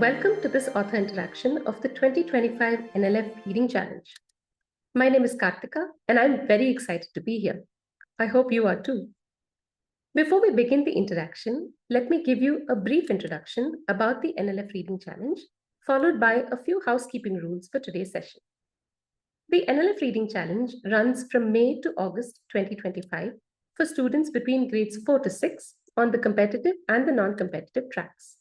Welcome to this author interaction of the 2025 NLF Reading Challenge. My name is Karthika and I'm very excited to be here. I hope you are too. Before we begin the interaction, let me give you a brief introduction about the NLF Reading Challenge, followed by a few housekeeping rules for today's session. The NLF Reading Challenge runs from May to August 2025 for students between grades 4 to 6 on the competitive and the non-competitive tracks.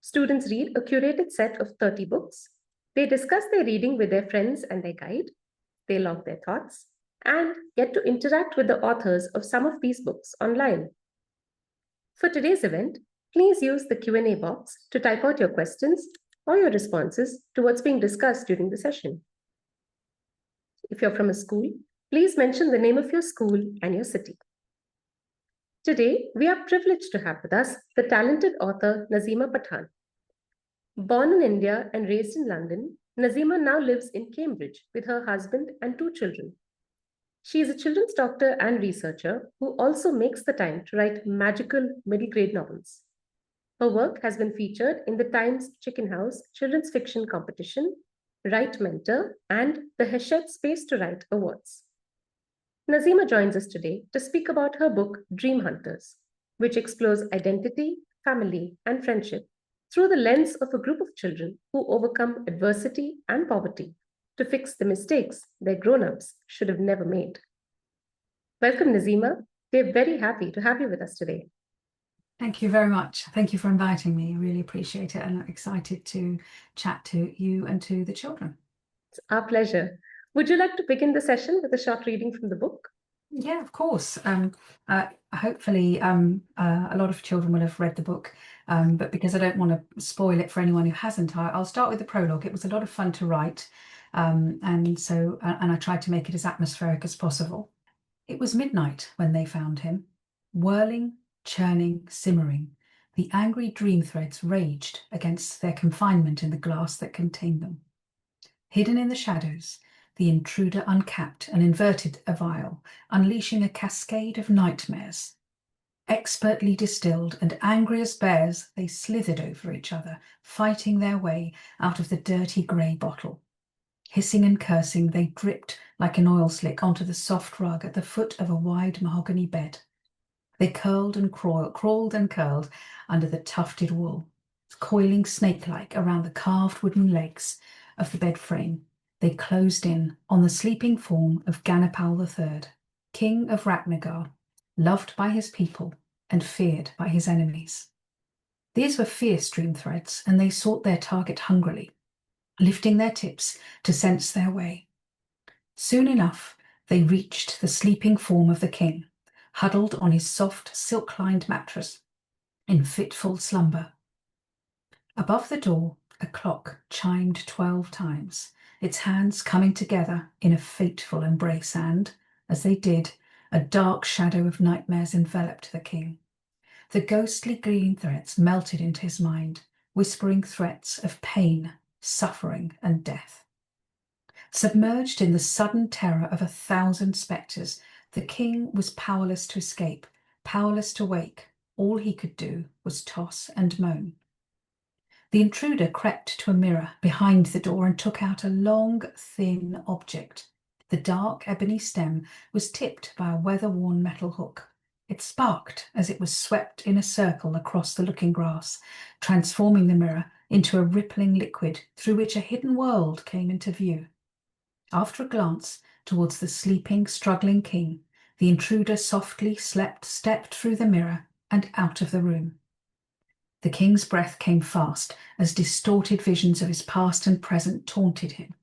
Students read a curated set of 30 books. They discuss their reading with their friends and their guide. They log their thoughts and get to interact with the authors of some of these books online. For today's event, please use the Q&A box to type out your questions or your responses to what's being discussed during the session. If you're from a school, please mention the name of your school and your city. Today, we are privileged to have with us the talented author Nazima Pathan. Born in India and raised in London, Nazima now lives in Cambridge with her husband and 2 children. She is a children's doctor and researcher who also makes the time to write magical middle grade novels. Her work has been featured in the Times Chicken House Children's Fiction Competition, Write Mentor, and the Hachette Space to Write Awards. Nazima joins us today to speak about her book, Dream Hunters, which explores identity, family, and friendship through the lens of a group of children who overcome adversity and poverty to fix the mistakes their grown-ups should have never made. Welcome, Nazima. We're very happy to have you with us today. Thank you very much. Thank you for inviting me. I really appreciate it, and I'm excited to chat to you and to the children. It's our pleasure. Would you like to begin the session with a short reading from the book? Yeah, of course. Hopefully, a lot of children will have read the book, but because I don't want to spoil it for anyone who hasn't, I'll start with the prologue. It was a lot of fun to write, and I tried to make it as atmospheric as possible. It was midnight when they found him, whirling, churning, simmering. The angry dream threads raged against their confinement in the glass that contained them. Hidden in the shadows, the intruder uncapped and inverted a vial, unleashing a cascade of nightmares. Expertly distilled and angry as bears, they slithered over each other, fighting their way out of the dirty grey bottle. Hissing and cursing, they dripped like an oil slick onto the soft rug at the foot of a wide mahogany bed. They curled and crawled and curled under the tufted wool, coiling snake-like around the carved wooden legs of the bed frame. They closed in on the sleeping form of Ganapal III, king of Ratnagar, loved by his people and feared by his enemies. These were fierce dream threads, and they sought their target hungrily, lifting their tips to sense their way. Soon enough, they reached the sleeping form of the king, huddled on his soft, silk-lined mattress, in fitful slumber. Above the door, a clock chimed 12 times, its hands coming together in a fateful embrace, and, as they did, a dark shadow of nightmares enveloped the king. The ghostly green threads melted into his mind, whispering threats of pain, suffering, and death. Submerged in the sudden terror of 1,000 spectres, the king was powerless to escape, powerless to wake. All he could do was toss and moan. The intruder crept to a mirror behind the door and took out a long, thin object. The dark ebony stem was tipped by a weather-worn metal hook. It sparked as it was swept in a circle across the looking glass, transforming the mirror into a rippling liquid through which a hidden world came into view. After a glance towards the sleeping, struggling king, the intruder softly stepped through the mirror and out of the room. The king's breath came fast as distorted visions of his past and present taunted him.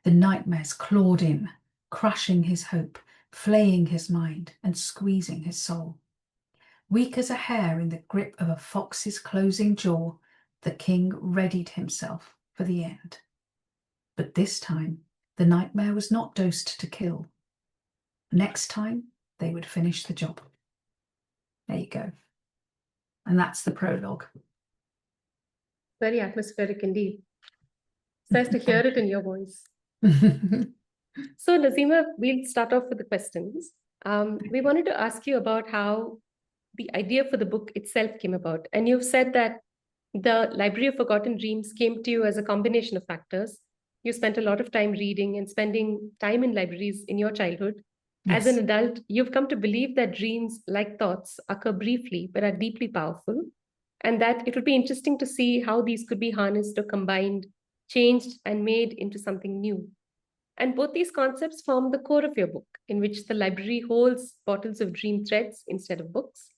The nightmares clawed in, crushing his hope, flaying his mind, and squeezing his soul. Weak as a hair in the grip of a fox's closing jaw, the king readied himself for the end. But this time, the nightmare was not dosed to kill. Next time, they would finish the job. There you go. And that's the prologue. Very atmospheric indeed. It's nice to hear it in your voice. So, Nazima, we'll start off with the questions. We wanted to ask you about how the idea for the book itself came about. And you've said that The Library of Forgotten Dreams came to you as a combination of factors. You spent a lot of time reading and spending time in libraries in your childhood. As an Yes. adult, you've come to believe that dreams, like thoughts, occur briefly but are deeply powerful, and that it would be interesting to see how these could be harnessed or combined, changed, and made into something new. And both these concepts form the core of your book, in which the library holds bottles of dream threads instead of books.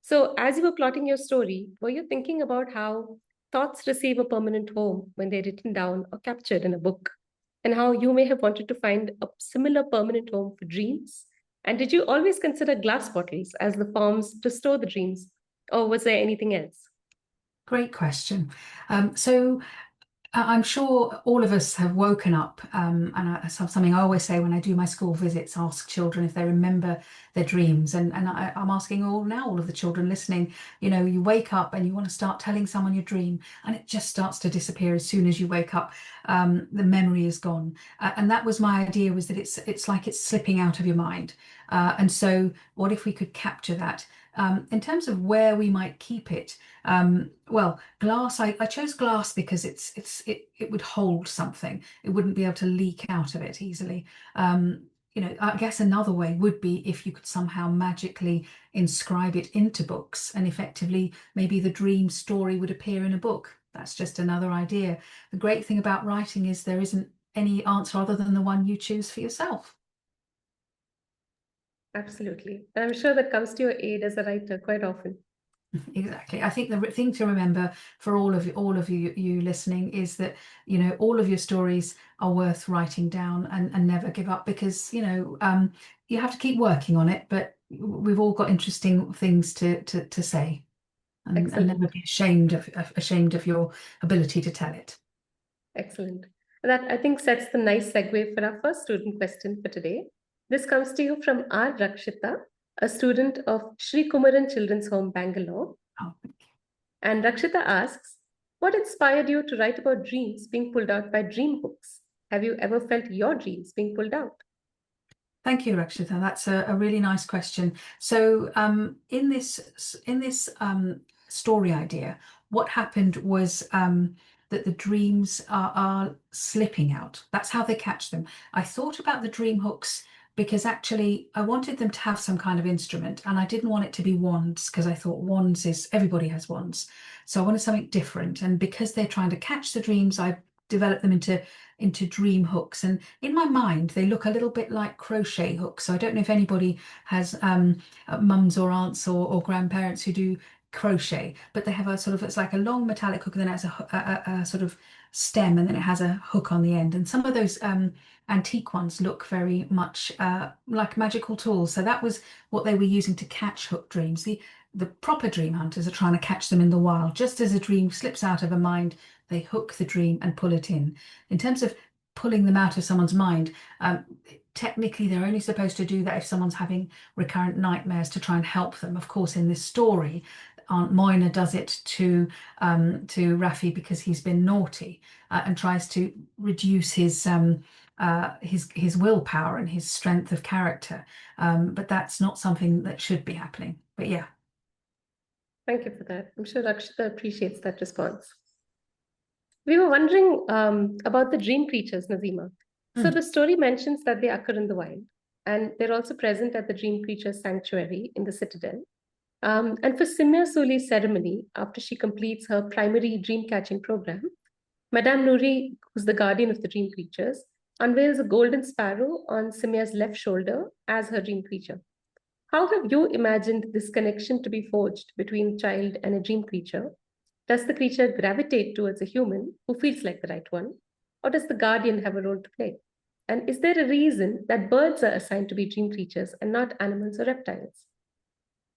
So, as you were plotting your story, were you thinking about how thoughts receive a permanent home when they're written down or captured in a book? And how you may have wanted to find a similar permanent home for dreams? And did you always consider glass bottles as the forms to store the dreams? Or was there anything else? Great question. So I'm sure all of us have woken up, and something I always say when I do my school visits, ask children if they remember their dreams. And I'm asking all of the children listening, you wake up and you want to start telling someone your dream, and it just starts to disappear as soon as you wake up. The memory is gone. And that was my idea, was that it's like it's slipping out of your mind. And so what if we could capture that? In terms of where we might keep it, well, glass, I chose glass because it would hold something. It wouldn't be able to leak out of it easily. I guess another way would be if you could somehow magically inscribe it into books, and effectively maybe the dream story would appear in a book. That's just another idea. The great thing about writing is there isn't any answer other than the one you choose for yourself. Absolutely. And I'm sure that comes to your aid as a writer quite often. Exactly. I think the thing to remember for all of you listening is that all of your stories are worth writing down, and never give up, because you have to keep working on it. But we've all got interesting things to say, and Excellent. never be ashamed of your ability to tell it. Excellent. That I think sets the nice segue for our first student question for today. This comes to you from R. Rakshita, a student of Sri Kumaran Children's Home, Bangalore. Oh, And Rakshita asks, what inspired you to write about dreams being pulled out by dream hooks? Have you ever felt your dreams being pulled out? thank you, Rakshita. That's a really nice question. So, in this story idea, what happened was that the dreams are slipping out. That's how they catch them. I thought about the dream hooks because actually I wanted them to have some kind of instrument, and I didn't want it to be wands, because I thought wands is everybody has wands. So I wanted something different. And because they're trying to catch the dreams, I developed them into dream hooks, and in my mind they look a little bit like crochet hooks. So I don't know if anybody has mums or aunts or grandparents who do crochet, but they have a sort of, it's like a long metallic hook, and then it has a sort of stem, and then it has a hook on the end. And some of those antique ones look very much like magical tools. So that was what they were using to catch hook dreams. The proper dream hunters are trying to catch them in the wild. Just as a dream slips out of a mind, they hook the dream and pull it in. In terms of pulling them out of someone's mind, technically they're only supposed to do that if someone's having recurrent nightmares, to try and help them. Of course, in this story, Aunt Moina does it to Rafi because he's been naughty, and tries to reduce his willpower and his strength of character. But that's not something that should be happening. But yeah. Thank you for that. I'm sure Rakshita appreciates that response. We were wondering about the dream creatures, Nazima. So Mm. the story mentions that they occur in the wild, and they're also present at the Dream Creatures Sanctuary in the Citadel. And for Simya Suli's ceremony, after she completes her primary dream catching program, Madame Nouri, who's the guardian of the dream creatures, unveils a golden sparrow on Simya's left shoulder as her dream creature. How have you imagined this connection to be forged between a child and a dream creature? Does the creature gravitate towards a human who feels like the right one? Or does the guardian have a role to play? And is there a reason that birds are assigned to be dream creatures and not animals or reptiles?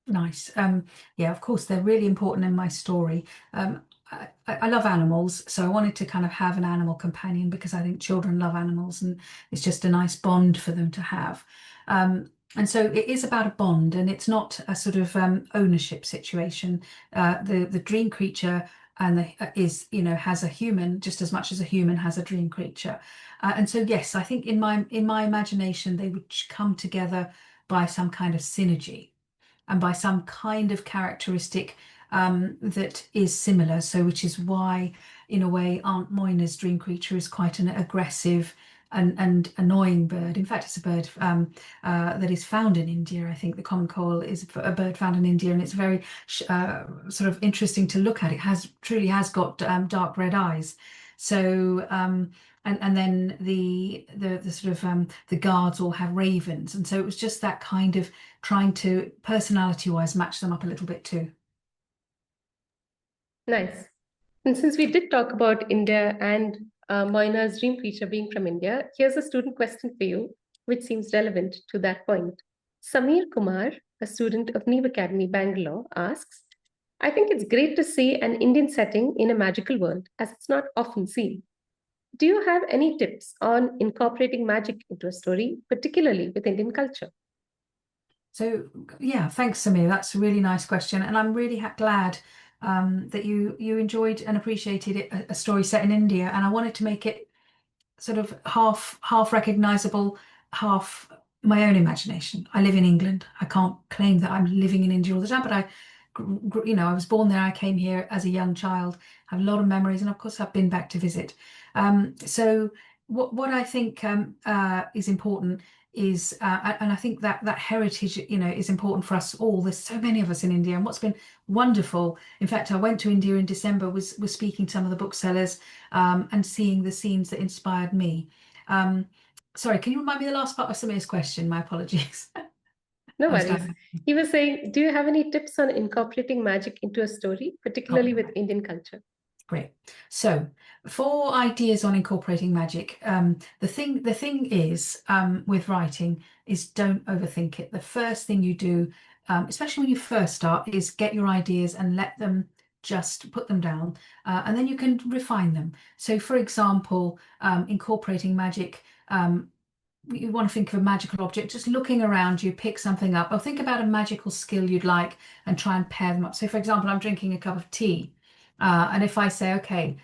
Nice. Yeah, of course, they're really important in my story. I love animals, so I wanted to kind of have an animal companion, because I think children love animals, and it's just a nice bond for them to have. And so it is about a bond, and it's not a sort of ownership situation. The dream creature has a human just as much as a human has a dream creature. And so yes, I think in my imagination they would come together by some kind of synergy, and by some kind of characteristic that is similar. So, which is why, in a way, Aunt Moyna's dream creature is quite an aggressive and annoying bird. In fact, it's a bird that is found in India. I think the common coil is a bird found in India, and it's very sort of interesting to look at. It truly has got dark red eyes. So and then the sort of the guards all have ravens, and so it was just that kind of trying to personality-wise match them up a little bit too. Nice. And since we did talk about India and Moina's dream creature being from India, here's a student question for you, which seems relevant to that point. Samir Kumar, a student of Neve Academy, Bangalore, asks, I think it's great to see an Indian setting in a magical world, as it's not often seen. Do you have any tips on incorporating magic into a story, particularly with Indian culture? So yeah, thanks, Samir. That's a really nice question, and I'm really glad that you enjoyed and appreciated it, a story set in India. And I wanted to make it sort of half recognizable, half my own imagination. I live in England. I can't claim that I'm living in India all the time, but I was born there. I came here as a young child, have a lot of memories, and of course I've been back to visit. So what I think is important is, and I think that heritage, is important for us all. There's so many of us in India, and what's been wonderful. In fact, I went to India in December, was speaking to some of the booksellers, and seeing the scenes that inspired me. Sorry, can you remind me the last part of Samir's question? My apologies. No I was worries. down. He was saying, do you have any tips on incorporating magic into a story, particularly with Indian culture? Great. So, for ideas on incorporating magic, the thing is, with writing, is don't overthink it. The first thing you do, especially when you first start, is get your ideas and let them just put them down, and then you can refine them. So, for example, incorporating magic. You want to think of a magical object, just looking around you, pick something up, or think about a magical skill you'd like and try and pair them up. So, for example, I'm drinking a cup of tea, and if I say, okay,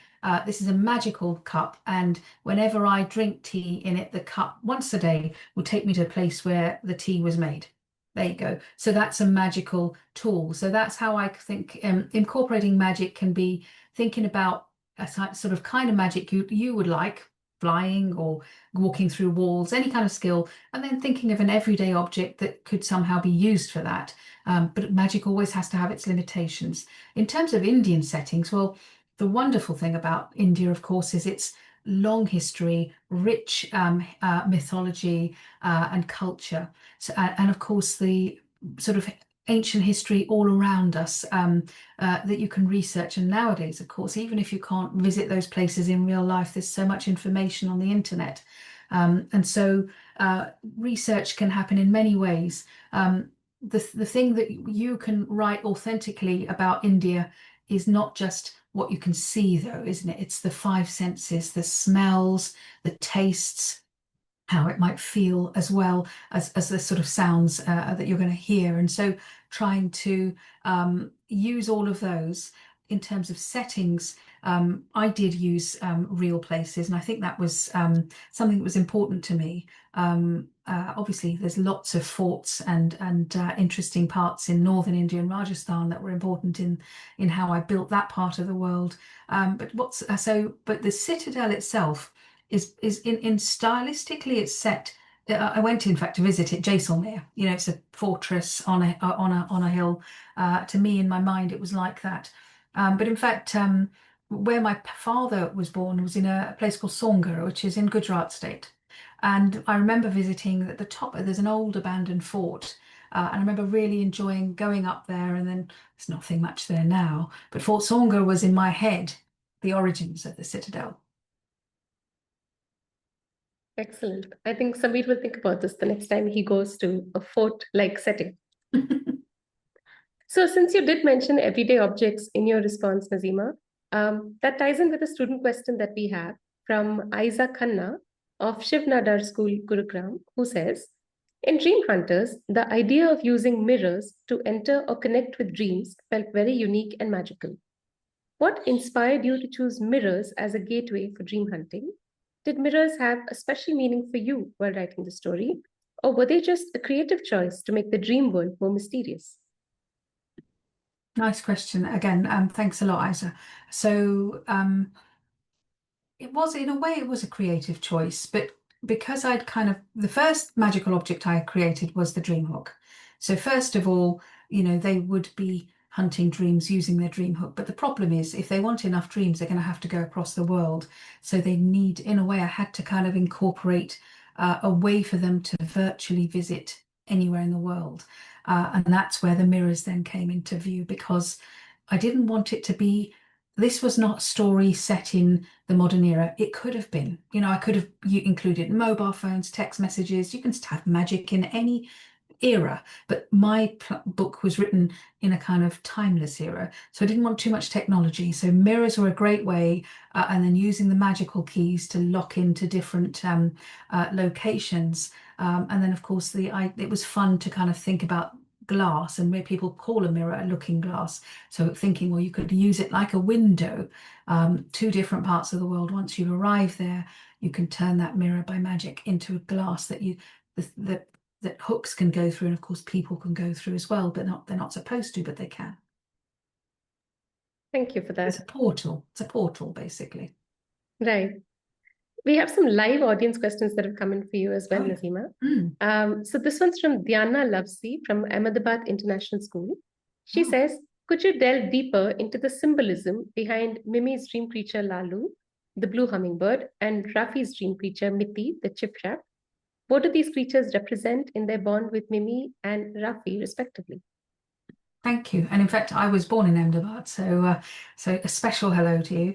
this is a magical cup, and whenever I drink tea in it, the cup once a day will take me to a place where the tea was made. There you go. So that's a magical tool. So that's how I think incorporating magic can be thinking about a sort of kind of magic you would like, flying or walking through walls, any kind of skill, and then thinking of an everyday object that could somehow be used for that. But magic always has to have its limitations. In terms of Indian settings, well, the wonderful thing about India, of course, is its long history, rich mythology and culture. So, and of course, the sort of ancient history all around us that you can research. And nowadays, of course, even if you can't visit those places in real life, there's so much information on the internet. And so research can happen in many ways. The thing that you can write authentically about India is not just what you can see, though, isn't it? It's the five senses, the smells, the tastes, how it might feel, as well as the sort of sounds that you're going to hear. And so trying to use all of those in terms of settings. I did use real places, and I think that was something that was important to me. Obviously, there's lots of forts and interesting parts in northern India and Rajasthan that were important in how I built that part of the world. But the citadel itself is in stylistically it's set. I went in fact to visit it, Jaisalmer. It's a fortress on a hill. To me, in my mind, it was like that. But in fact, where my father was born was in a place called Songar, which is in Gujarat state. And I remember visiting at the top. There's an old abandoned fort, and I remember really enjoying going up there. And then there's nothing much there now. But Fort Songar was in my head, the origins of the citadel. Excellent. I think Samir will think about this the next time he goes to a fort-like setting. So since you did mention everyday objects in your response, Nazima, that ties in with a student question that we have from Aiza Khanna of Shiv Nadar School, Gurugram, who says, in Dream Hunters, the idea of using mirrors to enter or connect with dreams felt very unique and magical. What inspired you to choose mirrors as a gateway for dream hunting? Did mirrors have a special meaning for you while writing the story, or were they just a creative choice to make the dream world more mysterious? Nice question again. Thanks a lot, Isa. So it was, in a way, it was a creative choice, but because I'd kind of, the first magical object I created was the dream hook. So first of all, they would be hunting dreams using their dream hook. But the problem is, if they want enough dreams, they're going to have to go across the world. So they need, in a way, I had to kind of incorporate a way for them to virtually visit anywhere in the world. And that's where the mirrors then came into view, because I didn't want it to be, this was not a story set in the modern era. It could have been, I could have included mobile phones, text messages. You can have magic in any era, but my book was written in a kind of timeless era. So I didn't want too much technology. So mirrors were a great way, and then using the magical keys to lock into different locations. And then, of course, it was fun to kind of think about glass and where people call a mirror a looking glass. So thinking, well, you could use it like a window to different parts of the world. Once you've arrived there, you can turn that mirror by magic into a glass that that hooks can go through, and of course people can go through as well, but they're not supposed to, but they can. Thank you for that. It's a portal. It's a portal, basically. Right. We have some live audience questions that have come in for you as well, Oh, yeah. Nazima. So this one's from Diana Lovesy from Ahmedabad International School. She Oh. says, could you delve deeper into the symbolism behind Mimi's dream creature Lalu, the blue hummingbird, and Rafi's dream creature Miti, the chipchat? What do these creatures represent in their bond with Mimi and Rafi, respectively? Thank you. And in fact, I was born in Ahmedabad, so a special hello to you.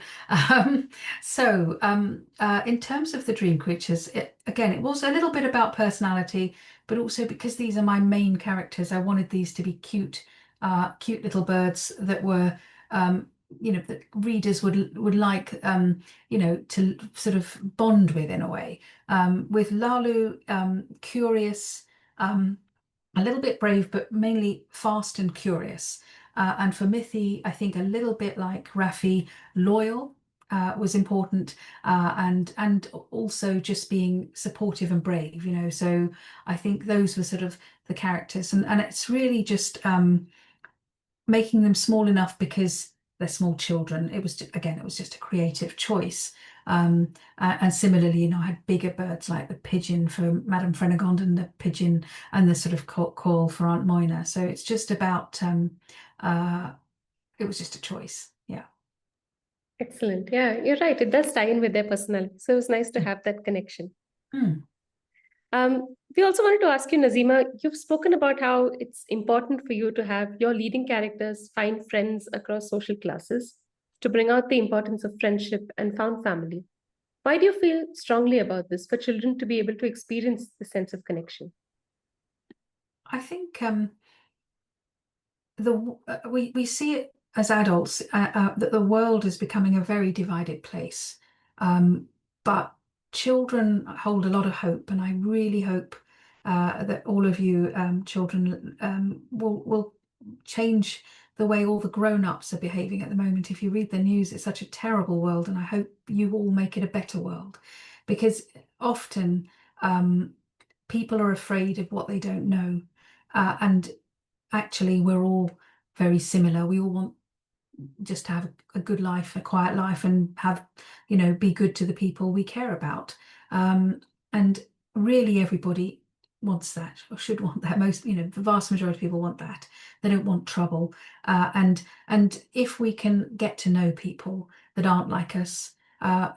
In terms of the dream creatures, it was a little bit about personality, but also because these are my main characters, I wanted these to be cute little birds that were, that readers would like, to sort of bond with in a way. With Lalu, curious. A little bit brave, but mainly fast and curious. And for Mithi, I think a little bit like Rafi, loyal was important, and also just being supportive and brave. So I think those were sort of the characters, and it's really just making them small enough because they're small children. It was just a creative choice. And similarly, I had bigger birds like the pigeon for Madame Frenegonde and the pigeon and the sort of call for Aunt Moina. So it's just about, it was just a choice. Yeah. Excellent. Yeah, you're right. It does tie in with their personality. So it was nice to have that connection. Mm. We also wanted to ask you, Nazima, you've spoken about how it's important for you to have your leading characters find friends across social classes to bring out the importance of friendship and found family. Why do you feel strongly about this for children to be able to experience the sense of connection? I think we see it as adults that the world is becoming a very divided place, but children hold a lot of hope, and I really hope that all of you children will change the way all the grown-ups are behaving at the moment. If you read the news, it's such a terrible world, and I hope you all make it a better world, because often people are afraid of what they don't know, and actually we're all very similar. We all want just to have a good life, a quiet life, and have, be good to the people we care about. And really everybody wants that, or should want that. Most, the vast majority of people want that. They don't want trouble. And if we can get to know people that aren't like us,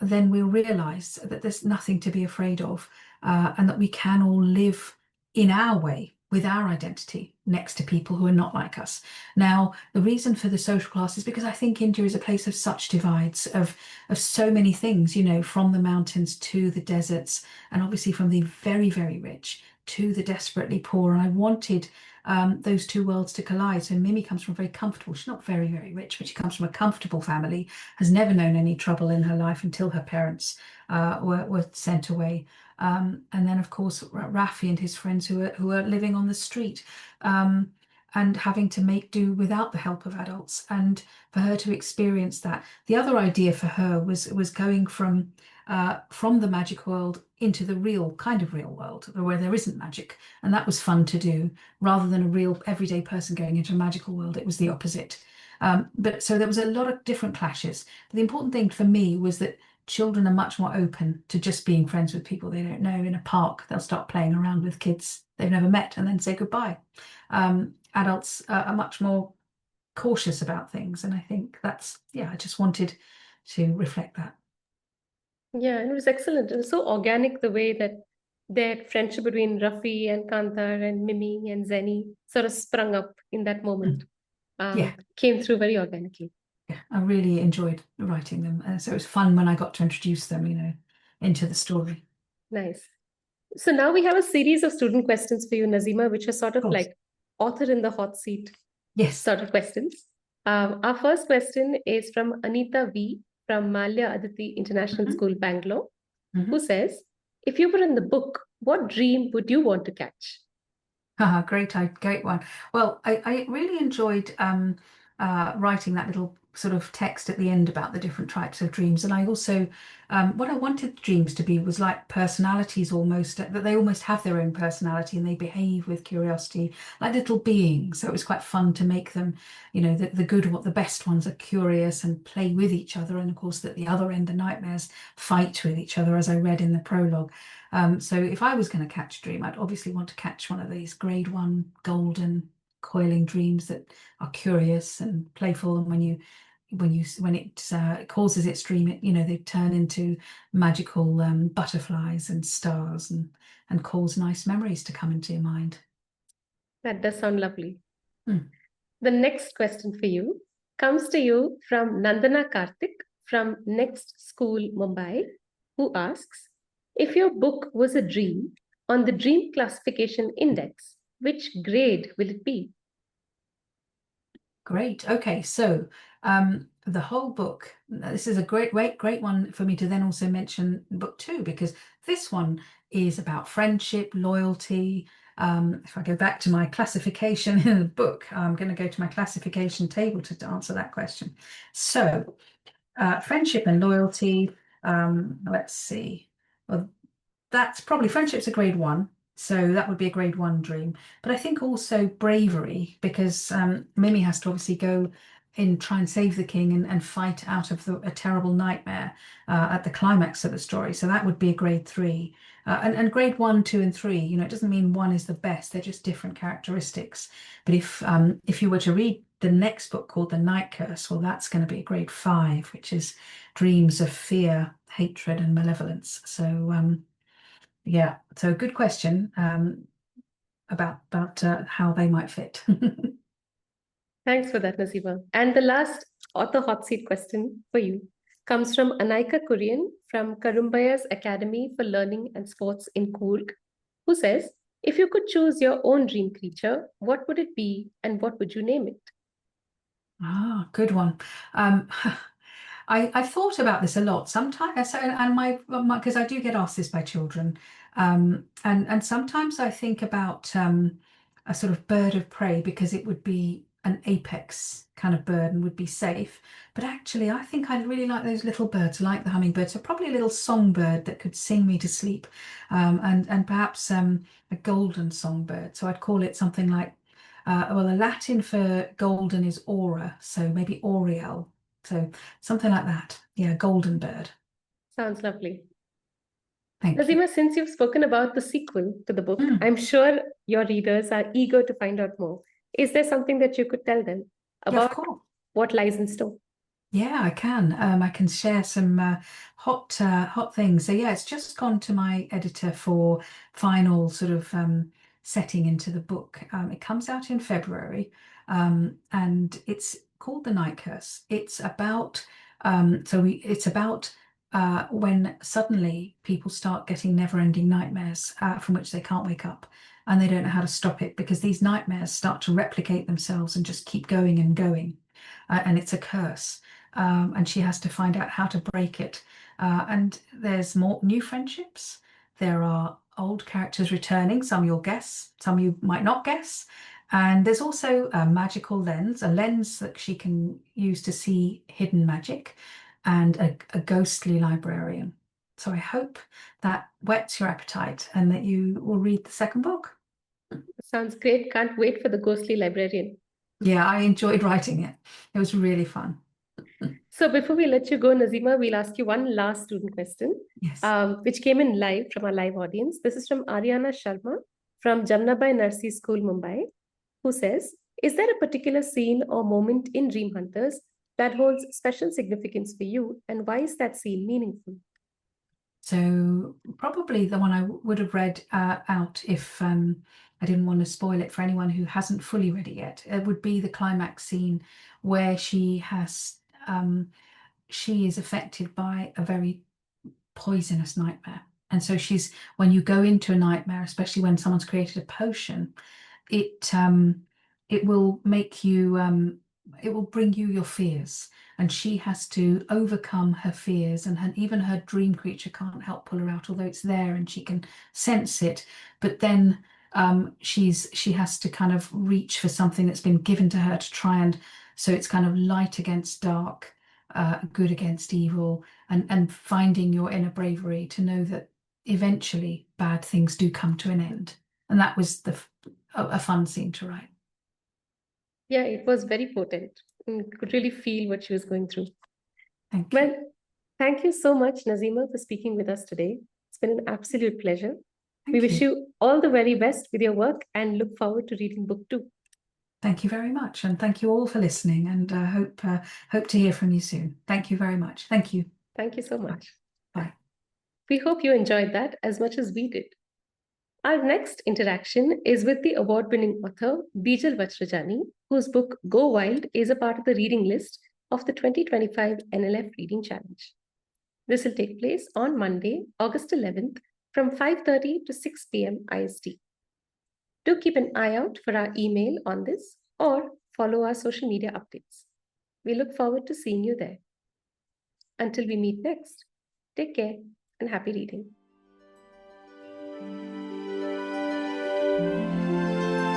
then we'll realize that there's nothing to be afraid of, and that we can all live in our way with our identity next to people who are not like us. Now, the reason for the social class is because I think India is a place of such divides of so many things, from the mountains to the deserts, and obviously from the very, very rich to the desperately poor. And I wanted those two worlds to collide. So Mimi comes from very comfortable, she's not very, very rich, but she comes from a comfortable family, has never known any trouble in her life until her parents were sent away. And then, of course, Rafi and his friends who are living on the street, and having to make do without the help of adults. And for her to experience that, the other idea for her was going from from the magic world into the real world where there isn't magic. And that was fun to do rather than a real everyday person going into a magical world. It was the opposite. But so there was a lot of different clashes. But the important thing for me was that children are much more open to just being friends with people they don't know. In a park, they'll start playing around with kids they've never met and then say goodbye. Adults are much more cautious about things. And I think that's, yeah, I just wanted to reflect that. Yeah, and it was excellent. It was so organic the way that their friendship between Rafi and Kantar and Mimi and Zenny sort of sprung up in that moment. Yeah, Came through very organically. yeah, I really enjoyed writing them. So it was fun when I got to introduce them, into the story. Nice. So now we have a series of student questions for you, Nazima, which are sort of Of course. like author in the hot seat Yes. sort of questions. Our first question is from Anita V from Malya Aditi International Mhm, School, Bangalore, who mhm. says, if you were in the book, what dream would you want to catch? Great one. Well, I really enjoyed writing that little sort of text at the end about the different types of dreams. And I also, what I wanted dreams to be was like personalities almost, that they almost have their own personality and they behave with curiosity, like little beings. So it was quite fun to make them, the good, what the best ones are curious and play with each other. And of course, at the other end, the nightmares fight with each other, as I read in the prologue. So if I was going to catch a dream, I'd obviously want to catch one of these grade one golden coiling dreams that are curious and playful. And when it causes its dream, they turn into magical butterflies and stars and cause nice memories to come into your mind. That does sound lovely. Hmm. The next question for you comes to you from Nandana Karthik from Next School, Mumbai, who asks, if your book was a dream on the Dream Classification Index, which grade will it be? Great. Okay, so the whole book, this is a great one for me to then also mention book two, because this one is about friendship, loyalty. If I go back to my classification in the book, I'm going to go to my classification table to answer that question. So friendship and loyalty, let's see. Well, that's probably friendship's a grade one. So that would be a grade one dream. But I think also bravery, because Mimi has to obviously go in, try and save the king and fight out of a terrible nightmare at the climax of the story. So that would be a grade three. And grade one, two, and three, it doesn't mean one is the best. They're just different characteristics. But if you were to read the next book called The Night Curse, well, that's going to be a grade five, which is dreams of fear, hatred, and malevolence. So yeah, so good question about how they might fit. Thanks for that, Nazima. And the last author hot seat question for you comes from Anaika Kurian from Karumbaya's Academy for Learning and Sports in Coorg, who says, if you could choose your own dream creature, what would it be and what would you name it? Good one. Um, I thought about this a lot sometimes, and because I do get asked this by children, and sometimes I think about a sort of bird of prey because it would be an apex kind of bird and would be safe. But actually, I think I'd really like those little birds, like the hummingbird. So probably a little songbird that could sing me to sleep, and perhaps a golden songbird. So I'd call it something like. Well, the Latin for golden is aura, so maybe Oriel. So something like that. Yeah, golden bird. Sounds lovely. Thank you. Nazima, since you've spoken about the sequel to the book, Mm, I'm sure your readers are eager to find out more. Is there something that you could tell them yeah, of about course. what lies in store? Yeah, I can. I can share some hot things. So yeah, it's just gone to my editor for final sort of setting into the book. It comes out in February, and it's called The Night Curse. It's about it's about when suddenly people start getting never-ending nightmares from which they can't wake up, and they don't know how to stop it because these nightmares start to replicate themselves and just keep going and going, and it's a curse. And she has to find out how to break it. And there's more new friendships. There are old characters returning, some you'll guess, some you might not guess. And there's also a magical lens, a lens that she can use to see hidden magic, and a ghostly librarian. So I hope that whets your appetite and that you will read the second book. Sounds great. Can't wait for The Ghostly Librarian. Yeah, I enjoyed writing it. It was really fun. So before we let you go, Nazima, we'll ask you one last student question, Yes. which came in live from our live audience. This is from Ariana Sharma from Jamnabai Narsi School, Mumbai, who says, is there a particular scene or moment in Dream Hunters that holds special significance for you, and why is that scene meaningful? So probably the one I would have read out if I didn't want to spoil it for anyone who hasn't fully read it yet. It would be the climax scene where she is affected by a very poisonous nightmare. And so when you go into a nightmare, especially when someone's created a potion, it will make you it will bring you your fears, and she has to overcome her fears, and even her dream creature can't help pull her out, although it's there and she can sense it. But then she has to kind of reach for something that's been given to her to try, and so it's kind of light against dark, good against evil, and finding your inner bravery to know that eventually bad things do come to an end. And that was a fun scene to write. Yeah, it was very potent. You could really feel what she was going through. Thank you. Well, thank you so much, Nazima, for speaking with us today. It's been an absolute pleasure. We wish you all the very best with your work and look forward to reading book 2. Thank you very much. And thank you all for listening, and hope to hear from you soon. Thank you very much. Thank you. Thank you so much. Bye. We hope you enjoyed that as much as we did. Our next interaction is with the award-winning author Bijal Vajrajani, whose book Go Wild is a part of the reading list of the 2025 NLF Reading Challenge. This will take place on Monday, August 11th from 5:30 to 6 p.m. IST. Do keep an eye out for our email on this or follow our social media updates. We look forward to seeing you there. Until we meet next, take care and happy reading.